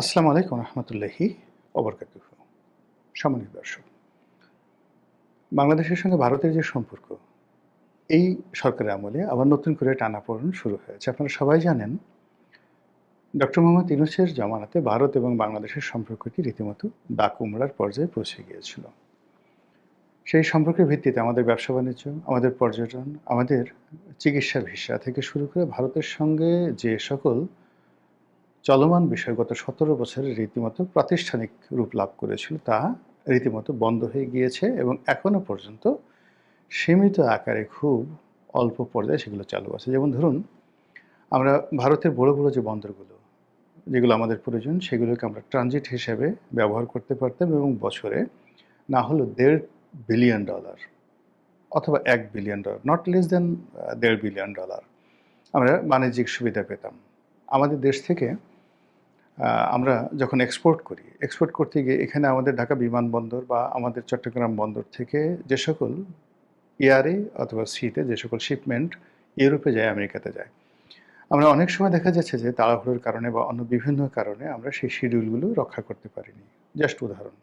আসসালামু আলাইকুম রহমতুল্লাহি ওবরকাতুহ। সম্মানিত দর্শক, বাংলাদেশের সঙ্গে ভারতের যে সম্পর্ক, এই সরকারের আমলে আবার নতুন করে টানাপোড়েন শুরু হয়েছে। আপনারা সবাই জানেন, ডক্টর মোহাম্মদ ইউনূসের জামানাতে ভারত এবং বাংলাদেশের সম্পর্কটি রীতিমতো দাগ-কুমড়ার পর্যায়ে পৌঁছে গিয়েছিল। সেই সম্পর্কের ভিত্তিতে আমাদের ব্যবসা-বাণিজ্য, আমাদের পর্যটন, আমাদের চিকিৎসা ভিসা থেকে শুরু করে ভারতের সঙ্গে যে সকল চলমান বিষয় গত ১৭ বছরে রীতিমতো প্রাতিষ্ঠানিক রূপ লাভ করেছিল, তা রীতিমতো বন্ধ হয়ে গিয়েছে এবং এখনো পর্যন্ত সীমিত আকারে খুব অল্প পর্যায়ে সেগুলো চালু আছে। যেমন ধরুন, আমরা ভারতের বড়, বড় যে বন্দরগুলো, যেগুলো আমাদের প্রয়োজন, সেগুলোকে আমরা ট্রানজিট হিসেবে ব্যবহার করতে পারতাম এবং বছরে না হলেও $1.5 বিলিয়ন অথবা $1 billion, not less than $1.5 billion আমরা বাণিজ্যিক সুবিধা পেতাম। আমাদের দেশ থেকে আমরা যখন এক্সপোর্ট করতে গিয়ে এখানে আমাদের ঢাকা বিমানবন্দর বা আমাদের চট্টগ্রাম বন্দর থেকে যে সকল এয়ারে অথবা সিতে যে সকল শিপমেন্ট ইউরোপে যায়, আমেরিকাতে যায়, আমরা অনেক সময় দেখা যাচ্ছে যে তাড়াহুড়োর কারণে বা অন্য বিভিন্ন কারণে আমরা সেই শিডিউলগুলো রক্ষা করতে পারিনি। জাস্ট উদাহরণ,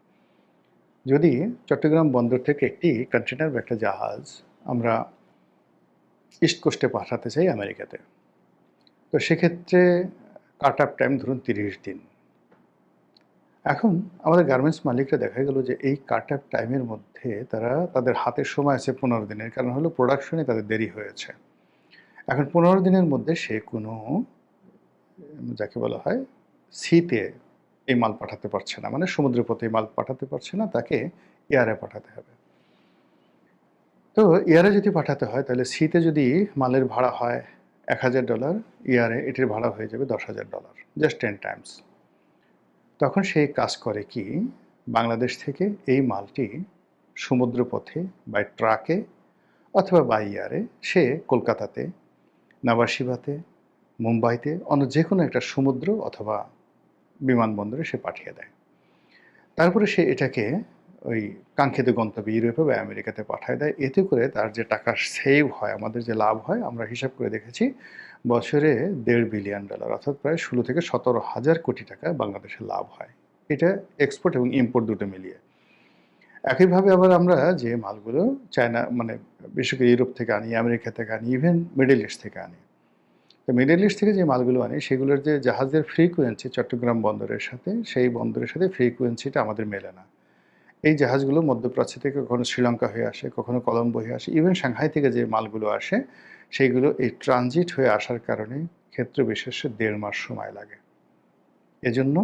যদি চট্টগ্রাম বন্দর থেকে একটি কন্টেনার বা একটা জাহাজ আমরা ইস্ট কোস্টে পাঠাতে চাই আমেরিকাতে, তো সেক্ষেত্রে কাট অফ টাইম ধরুন ৩০ দিন। এখন আমাদের গার্মেন্টস মালিকরা দেখা গেল যে এই কাট অফ টাইমের মধ্যে তারা তাদের হাতের সময় আছে ১৫ দিনের, কারণ হলো প্রোডাকশনে তাদের দেরি হয়েছে। এখন ১৫ দিনের মধ্যে সে কোনো যাকে বলা হয় সিতে এই মাল পাঠাতে পারছে না, মানে সমুদ্রপথে এই মাল পাঠাতে পারছে না, তাকে এয়ারে পাঠাতে হবে। তো এয়ারে যদি পাঠাতে হয় তাহলে সিতে যদি মালের ভাড়া হয় $১,০০০, এয়ারে এটির ভাড়া হয়ে যাবে $১০,০০০, জাস্ট 10 টাইমস। তখন সে কাজ করে কি, বাংলাদেশ থেকে এই মালটি সমুদ্রপথে বাই ট্রাকে অথবা বাই এয়ারে সে কলকাতাতে, নবাবশিবাতে, মুম্বাইতে অন্য যে কোনো একটা সমুদ্র অথবা বিমানবন্দরে সে পাঠিয়ে দেয়। তারপরে সে এটাকে ওই কাঙ্ক্ষিত গন্তব্যে ইউরোপে বা আমেরিকাতে পাঠায় দেয়। এতে করে তার যে টাকা সেভ হয়, আমাদের যে লাভ হয়, আমরা হিসাব করে দেখেছি বছরে $1.5 বিলিয়ন অর্থাৎ প্রায় ১৬ থেকে ১৭,০০০ কোটি টাকা বাংলাদেশের লাভ হয়। এটা এক্সপোর্ট এবং ইম্পোর্ট দুটো মিলিয়ে। একইভাবে আবার আমরা যে মালগুলো চায়না, মানে বিশেষ করে ইউরোপ থেকে আনি, আমেরিকা থেকে আনি, ইভেন মিডল ইস্ট থেকে আনি। তো মিডল ইস্ট থেকে যে মালগুলো আনি সেগুলোর যে জাহাজের ফ্রিকোয়েন্সি চট্টগ্রাম বন্দরের সাথে, সেই বন্দরের সাথে ফ্রিকোয়েন্সিটা আমাদের মেলে না। এই জাহাজগুলো মধ্যপ্রাচ্য থেকে কখনো শ্রীলঙ্কা হয়ে আসে, কখনো কলম্বো হয়ে আসে, ইভেন সাংহাই থেকে যে মালগুলো আসে সেইগুলো এই ট্রানজিট হয়ে আসার কারণে ক্ষেত্র বিশেষে ১.৫ মাস সময় লাগে। এজন্য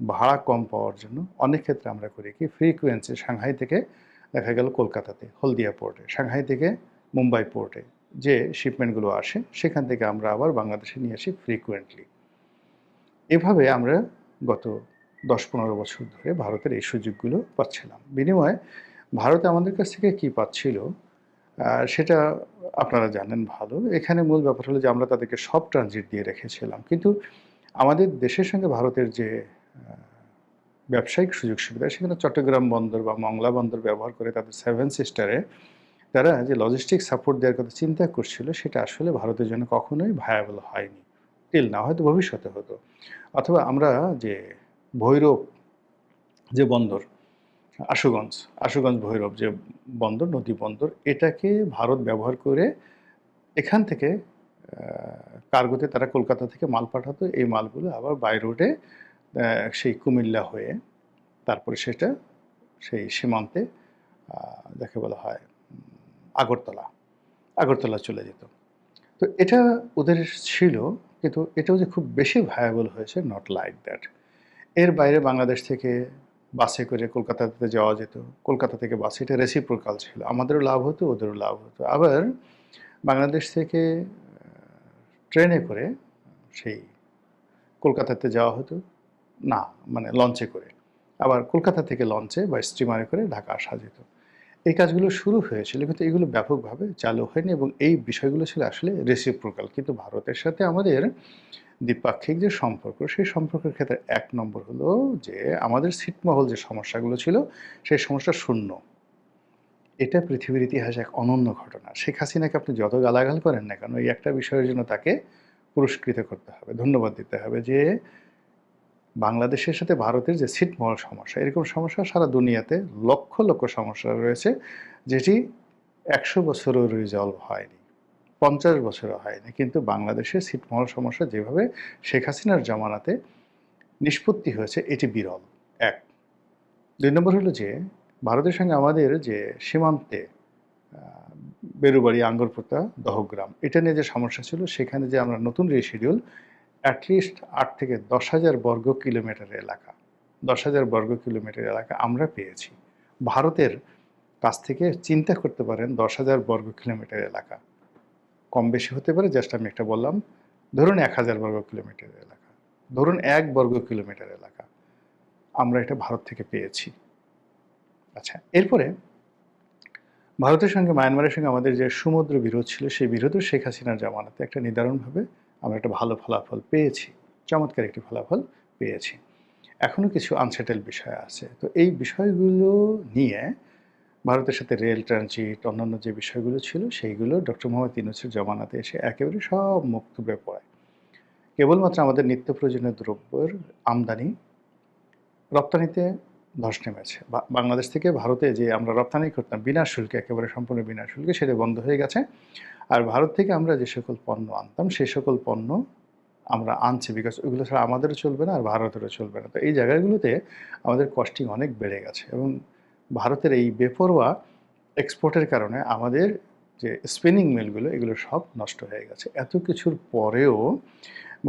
ভাড়া কম পাওয়ার জন্য অনেক ক্ষেত্রে আমরা করি কি, ফ্রিকোয়েন্সি সাংহাই থেকে দেখা গেল কলকাতাতে হলদিয়া পোর্টে, সাংহাই থেকে মুম্বাই পোর্টে যে শিপমেন্টগুলো আসে সেখান থেকে আমরা আবার বাংলাদেশে নিয়ে আসি ফ্রিকুয়েন্টলি। এভাবে আমরা গত ১০-১৫ বছর ধরে ভারতের এই সুযোগগুলো পাচ্ছিলাম। বিনিময়ে ভারত আমাদের কাছ থেকে কী পাচ্ছিল সেটা আপনারা জানেন ভালো। এখানে মূল ব্যাপার হলো যে আমরা তাদেরকে সব ট্রানজিট দিয়ে রেখেছিলাম। কিন্তু আমাদের দেশের সঙ্গে ভারতের যে ব্যবসায়িক সুযোগ সুবিধা, সেখানে চট্টগ্রাম বন্দর বা মংলা বন্দর ব্যবহার করে তাদের সেভেন সিস্টারে তারা যে লজিস্টিক সাপোর্ট দেওয়ার কথা চিন্তা করছিল, সেটা আসলে ভারতের জন্য কখনোই ভায়াবল হয়নি। টিল না, হয়তো ভবিষ্যতে হতো। অথবা আমরা যে ভৈরব যে বন্দর, আশুগঞ্জ ভৈরব যে বন্দর, নদী বন্দর, এটাকে ভারত ব্যবহার করে এখান থেকে কার্গোতে তারা কলকাতা থেকে মাল পাঠাতো। এই মালগুলো আবার বাই রোডে সেই কুমিল্লা হয়ে তারপরে সেটা সেই সীমান্তে যাকে বলা হয় আগরতলা চলে যেত। তো এটা ওদের ছিল, কিন্তু এটাও যে খুব বেশি ভায়াবল হয়েছে, নট লাইক দ্যাট। এর বাইরে বাংলাদেশ থেকে বাসে করে কলকাতাতে যাওয়া যেত, কলকাতা থেকে বাসে, এটা রেসিপ্রোকাল ছিল, আমাদেরও লাভ হতো, ওদেরও লাভ হতো। আবার বাংলাদেশ থেকে ট্রেনে করে সেই কলকাতাতে যাওয়া হতো, না মানে লঞ্চে করে, আবার কলকাতা থেকে লঞ্চে বা স্টিমারে করে ঢাকা আসা যেত। এই কাজগুলো শুরু হয়েছিল, কিন্তু এগুলো ব্যাপকভাবে চালু হয়নি এবং এই বিষয়গুলো ছিল আসলে রেসিপ্রোকাল। কিন্তু ভারতের সাথে আমাদের দ্বিপাক্ষিক যে সম্পর্ক, সেই সম্পর্কের ক্ষেত্রে ১ নম্বর হলো যে আমাদের ছিটমহল যে সমস্যাগুলো ছিল, সেই সমস্যা শূন্য। এটা পৃথিবীর ইতিহাসে এক অনন্য ঘটনা। শেখ হাসিনাকে আপনি যত গালাগাল করেন না কেন, এই একটা বিষয়ের জন্য তাকে পুরস্কৃত করতে হবে, ধন্যবাদ দিতে হবে যে বাংলাদেশের সাথে ভারতের যে ছিটমহল সমস্যা, এরকম সমস্যা সারা দুনিয়াতে লক্ষ লক্ষ সমস্যা রয়েছে, যেটি ১০০ বছরও রিজলভ হয়নি, ৫০ বছরও হয়নি। কিন্তু বাংলাদেশের ছিটমহল সমস্যা যেভাবে শেখ হাসিনার জমানাতে নিষ্পত্তি হয়েছে, এটি বিরল। ১। ২ নম্বর হলো যে ভারতের সঙ্গে আমাদের যে সীমান্তে আ বেরুবাড়ি, আঙ্গরপোতা, দহগ্রাম, এটা নিয়ে যে সমস্যা ছিল, সেখানে যে আমরা নতুন রিশিডিউল অ্যাটলিস্ট ৮ থেকে ১০,০০০ বর্গ কিলোমিটার এলাকা, ১০,০০০ বর্গ কিলোমিটার এলাকা আমরা পেয়েছি। ভারতের কাছ থেকে চিন্তা করতে পারেন ১০,০০০ বর্গ কিলোমিটার এলাকা। কম বেশি হতে পারে, জাস্ট আমি একটা বললাম। ধরুন ১,০০০ বর্গ কিলোমিটার এলাকা। ধরুন ১ বর্গ কিলোমিটার এলাকা। আমরা এটা ভারত থেকে পেয়েছি। আচ্ছা, এরপরে ভারতের সঙ্গে মায়ানমারের সঙ্গে আমাদের যে সমুদ্র বিরোধ ছিল, সেই বিরোধও শেখ হাসিনার জামানাতে একটা নিদারুণভাবে আমরা একটা ভালো ফলাফল পেয়েছি। চমৎকার একটি ফলাফল পেয়েছি। এখনও কিছু আনসেটেল বিষয় আছে। তো এই বিষয়গুলো নিয়ে ভারতের সাথে রেল ট্রানজিট, অন্যান্য যে বিষয়গুলো ছিল, সেইগুলো ডক্টর মোহাম্মদ ইউনূসের জমানাতে এসে একেবারে সব মুখ থুবড়ে পড়ে। কেবলমাত্র আমাদের নিত্য প্রয়োজনীয় দ্রব্যের আমদানি, রপ্তানিতে ধস নেমেছে। বাংলাদেশ থেকে ভারতে যে আমরা রপ্তানি করতাম বিনা শুল্কে, একেবারে সম্পূর্ণ বিনা শুল্কে, সেটা বন্ধ হয়ে গেছে। আর ভারত থেকে আমরা যে সকল পণ্য আনতাম, সেই সকল পণ্য আমরা আনছি, বিকজ ওইগুলো ছাড়া আমাদেরও চলবে না আর ভারতেরও চলবে না। তো এই জায়গাগুলোতে আমাদের কস্টিং অনেক বেড়ে গেছে, এবং ভারতের এই বেপরোয়া এক্সপোর্টের কারণে আমাদের যে স্পিনিং মিলগুলো, এগুলো সব নষ্ট হয়ে গেছে। এত কিছুর পরেও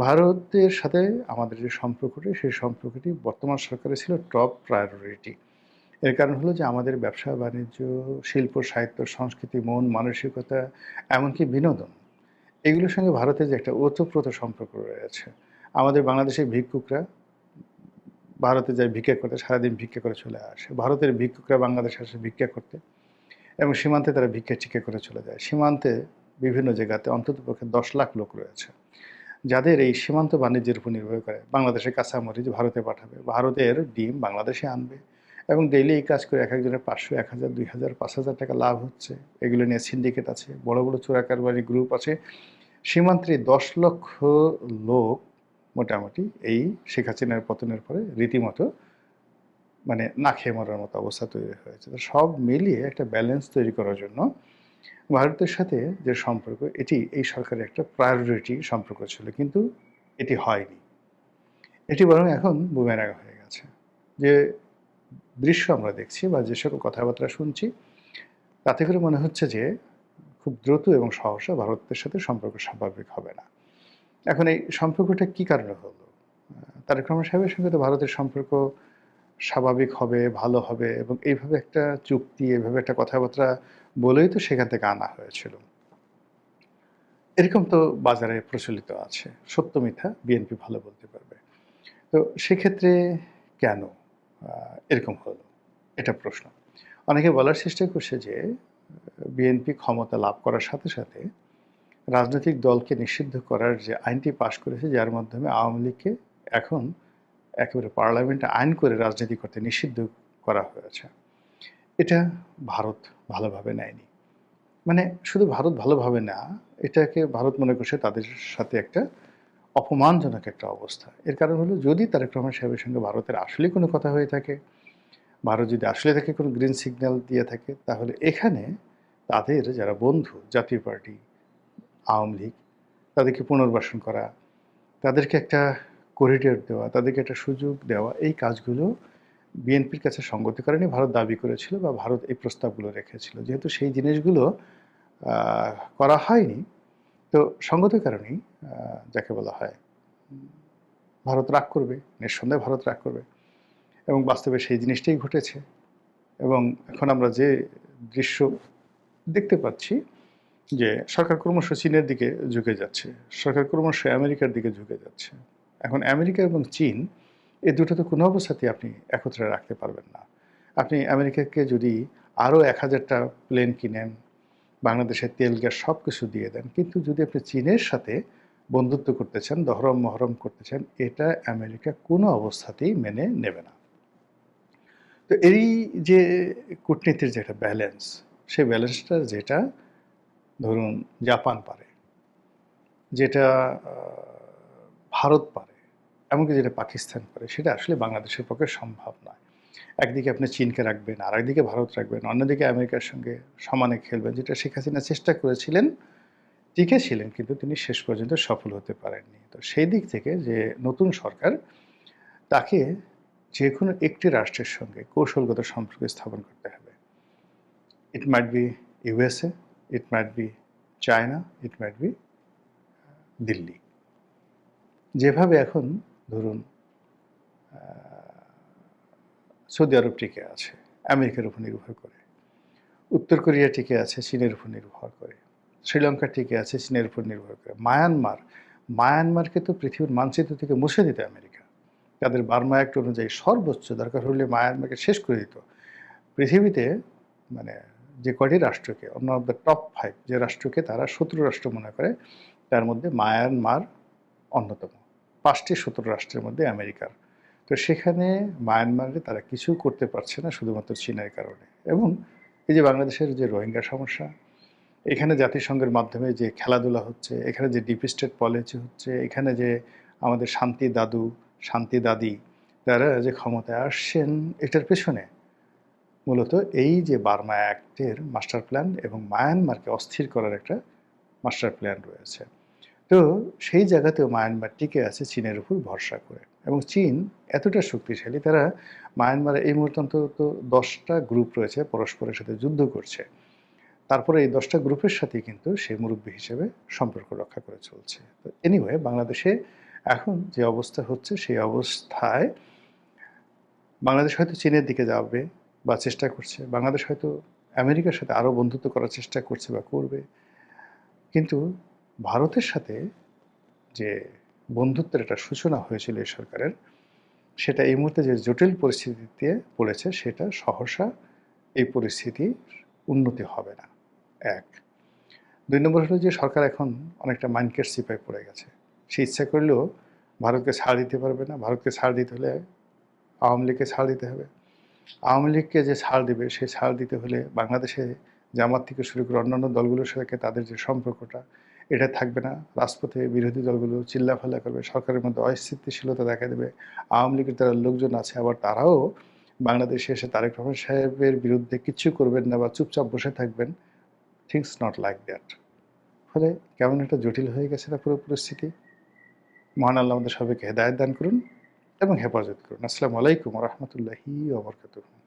ভারতের সাথে আমাদের যে সম্পর্কটি, সেই সম্পর্কটি বর্তমান সরকারের ছিল টপ প্রায়োরিটি। এর কারণ হলো যে আমাদের ব্যবসা বাণিজ্য, শিল্প, সাহিত্য, সংস্কৃতি, মন মানসিকতা, এমনকি বিনোদন, এগুলোর সঙ্গে ভারতের যে একটা ওতপ্রোত সম্পর্ক রয়েছে। আমাদের বাংলাদেশের ভিক্ষুকরা ভারতে যায় ভিক্ষা করতে, সারাদিন ভিক্ষা করে চলে আসে। ভারতের ভিক্ষুকরা বাংলাদেশে আসে ভিক্ষা করতে, এবং সীমান্তে তারা ভিক্ষা-টিক্ষা করে চলে যায়। সীমান্তে বিভিন্ন জায়গাতে অন্ততপক্ষে ১০ লাখ লোক রয়েছে, যাদের এই সীমান্ত বাণিজ্যের উপর নির্ভর করে। বাংলাদেশের কাঁচামরিচ ভারতে পাঠাবে, ভারতের ডিম বাংলাদেশে আনবে, এবং ডেইলি এই কাজ করে একেকজনের ৫০০, ১,০০০, ২,০০০, ৫,০০০ টাকা লাভ হচ্ছে। এগুলো নিয়ে সিন্ডিকেট আছে, বড় বড় চোরা কারবারি গ্রুপ আছে। সীমান্তে ১০ লক্ষ লোক মোটামুটি এই শেখ হাসিনার পতনের পরে রীতিমতো মানে না খেয়ে মরার মতো অবস্থা তৈরি হয়েছে। তো সব মিলিয়ে একটা ব্যালেন্স তৈরি করার জন্য ভারতের সাথে যে সম্পর্ক, এটি এই সরকারের একটা প্রায়োরিটি সম্পর্ক ছিল, কিন্তু এটি হয়নি। এটি বরং এখন বুমেরাং হয়ে গেছে। যে দৃশ্য আমরা দেখছি বা যে সকল কথাবার্তা শুনছি, তাতে করে মনে হচ্ছে যে খুব দ্রুত এবং সহসা ভারতের সাথে সম্পর্ক স্বাভাবিক হবে না। এখন এই সম্পর্কটা কী কারণে হলো? তারেক রহমান সাহেবের সঙ্গে তো ভারতের সম্পর্ক স্বাভাবিক হবে, ভালো হবে, এবং এইভাবে একটা চুক্তি, এভাবে একটা কথাবার্তা বলেই তো সেখান থেকে আনা হয়েছিল। এরকম তো বাজারে প্রচলিত আছে। সত্য মিথ্যা বিএনপি ভালো বলতে পারবে। তো সেক্ষেত্রে কেন আ এরকম হলো? এটা প্রশ্ন। অনেকে বলার চেষ্টা করছে যে বিএনপি ক্ষমতা লাভ করার সাথে সাথে রাজনৈতিক দলকে নিষিদ্ধ করার যে আইনটি পাস করেছে, যার মাধ্যমে আওয়ামী লীগকে এখন একেবারে পার্লামেন্টে আইন করে রাজনীতি করতে নিষিদ্ধ করা হয়েছে। এটা ভারত ভালোভাবে নেয়নি। মানে শুধু ভারত ভালোভাবে না, এটাকে ভারত মনে করছে তাদের সাথে একটা অপমানজনক একটা অবস্থা। এর কারণ হলো, যদি তারেক রহমান সাহেবের সঙ্গে ভারতের আসলেই কোনো কথা হয়ে থাকে, ভারত যদি আসলে তাকে কোনো গ্রিন সিগন্যাল দিয়ে থাকে, তাহলে এখানে তাদের যারা বন্ধু, জাতীয় পার্টি, আওয়ামী লীগ, তাদেরকে পুনর্বাসন করা, তাদেরকে একটা করিডোর দেওয়া, তাদেরকে একটা সুযোগ দেওয়া, এই কাজগুলো বিএনপির কাছে সঙ্গতিকারণে ভারত দাবি করেছিল বা ভারত এই প্রস্তাবগুলো রেখেছিল। যেহেতু সেই জিনিসগুলো আ করা হয়নি, তো সঙ্গত কারণেই যাকে বলা হয় ভারত রাগ করবে, নিঃসন্দেহে ভারত রাগ করবে, এবং বাস্তবে সেই জিনিসটাই ঘটেছে। এবং এখন আমরা যে দৃশ্য দেখতে পাচ্ছি, যে সরকার ক্রমশ চীনের দিকে ঝুঁকে যাচ্ছে, সরকার ক্রমশ আমেরিকার দিকে ঝুঁকে যাচ্ছে। এখন আমেরিকা এবং চীন, এই দুটো তো কোনো অবস্থাতেই আপনি একত্রে রাখতে পারবেন না। আপনি আমেরিকাকে যদি আরও ১,০০০টা প্লেন কিনেন, বাংলাদেশের তেল গ্যাস সব কিছু দিয়ে দেন, কিন্তু যদি আপনি চীনের সাথে বন্ধুত্ব করতে চান, দহরম মহরম করতে চান, এটা আমেরিকা কোনো অবস্থাতেই মেনে নেবে না। তো এই যে কূটনীতির যে একটা ব্যালেন্স, সেই ব্যালেন্সটা যেটা ধরুন জাপান পারে, যেটা ভারত পারে, এমনকি যেটা পাকিস্তান করে, সেটা আসলে বাংলাদেশের পক্ষে সম্ভব নয়। একদিকে আপনি চীনকে রাখবেন, আরেকদিকে ভারত রাখবেন, অন্যদিকে আমেরিকার সঙ্গে সমানে খেলবেন, যেটা শেখ হাসিনা চেষ্টা করেছিলেন, টিকেছিলেন, কিন্তু তিনি শেষ পর্যন্ত সফল হতে পারেননি। তো সেই দিক থেকে যে নতুন সরকার, তাকে যেকোনো একটি রাষ্ট্রের সঙ্গে কৌশলগত সম্পর্ক স্থাপন করতে হবে। It might be USA, it might be China, it might be Delhi. যেভাবে এখন ধরুন সৌদি আরব টিকে আছে আমেরিকার উপর নির্ভর করে, উত্তর কোরিয়া টিকে আছে চীনের উপর নির্ভর করে, শ্রীলঙ্কা টিকে আছে চীনের উপর নির্ভর করে, মায়ানমারকে তো পৃথিবীর মানচিত্র থেকে মুছে দিত আমেরিকা। তাদের বার্মা অ্যাক্ট অনুযায়ী সর্বোচ্চ দরকার হলে মায়ানমারকে শেষ করে দিত। পৃথিবীতে মানে যে কটি রাষ্ট্রকে, অন্য অফ দ্য টপ 5 যে রাষ্ট্রকে তারা শত্রু রাষ্ট্র মনে করে, তার মধ্যে মায়ানমার অন্যতম। 5টি শত্রু রাষ্ট্রের মধ্যে আমেরিকার। তো সেখানে মায়ানমারে তারা কিছু করতে পারছে না শুধুমাত্র চীনের কারণে। এবং এই যে বাংলাদেশের যে রোহিঙ্গা সমস্যা, এখানে জাতিসংঘের মাধ্যমে যে খেলাধুলা হচ্ছে, এখানে যে ডিপ স্টেট পলিসি হচ্ছে, এখানে যে আমাদের শান্তি দাদু, শান্তি দাদি, তারা যে ক্ষমতায় আসছেন, এটার পেছনে মূলত এই যে বার্মা অ্যাক্টের মাস্টার প্ল্যান এবং মায়ানমারকে অস্থির করার একটা মাস্টার প্ল্যান রয়েছে। তো সেই জায়গাতেও মায়ানমার টিকে আছে চীনের উপর ভরসা করে। এবং চীন এতটা শক্তিশালী, তারা মায়ানমারে এই মুহূর্তে অন্তত 10টা গ্রুপ রয়েছে পরস্পরের সাথে যুদ্ধ করছে। তারপরে এই 10টা গ্রুপের সাথেই কিন্তু সে মুরব্বী হিসেবে সম্পর্ক রক্ষা করে চলছে। তো এনিওয়ে, বাংলাদেশে এখন যে অবস্থা হচ্ছে, সেই অবস্থায় বাংলাদেশ হয়তো চীনের দিকে যাবে বা চেষ্টা করছে, বাংলাদেশ হয়তো আমেরিকার সাথে আরও বন্ধুত্ব করার চেষ্টা করছে বা করবে। কিন্তু ভারতের সাথে যে বন্ধুত্বের একটা সূচনা হয়েছিল এই সরকারের, সেটা এই মুহূর্তে যে জটিল পরিস্থিতিতে পড়েছে, সেটা সহসা এই পরিস্থিতির উন্নতি হবে না। 1। 2 নম্বর হলো যে সরকার এখন অনেকটা মাইন্ডকেট সিপায় পড়ে গেছে। সে ইচ্ছা করলেও ভারতকে ছাড় দিতে পারবে না। ভারতকে ছাড় দিতে হলে আওয়ামী লীগকে ছাড় দিতে হবে। আওয়ামী লীগকে যে ছাড় দিবে, সেই ছাড় দিতে হলে বাংলাদেশে জামাত থেকে শুরু করে অন্যান্য দলগুলোর সাথে তাদের যে সম্পর্কটা, এটা থাকবে না। রাজপথে বিরোধী দলগুলো চিল্লাফাল্লা করবে, সরকারের মধ্যে অস্থিতিশীলতা দেখা দেবে। আওয়ামী লীগের যারা লোকজন আছে, আবার তারাও বাংলাদেশে এসে তারেক রহমান সাহেবের বিরুদ্ধে কিচ্ছু করবেন না বা চুপচাপ বসে থাকবেন। Things not like that. ফলে কেমন একটা জটিল হয়ে গেছে না পুরো পরিস্থিতি। মহান আল্লাহ আমাদের সবাইকে হেদায়েত দান করুন এবং হেফাজত করুন। আসসালামু আলাইকুম ওয়া রাহমাতুল্লাহি ওয়া বারাকাতুহু।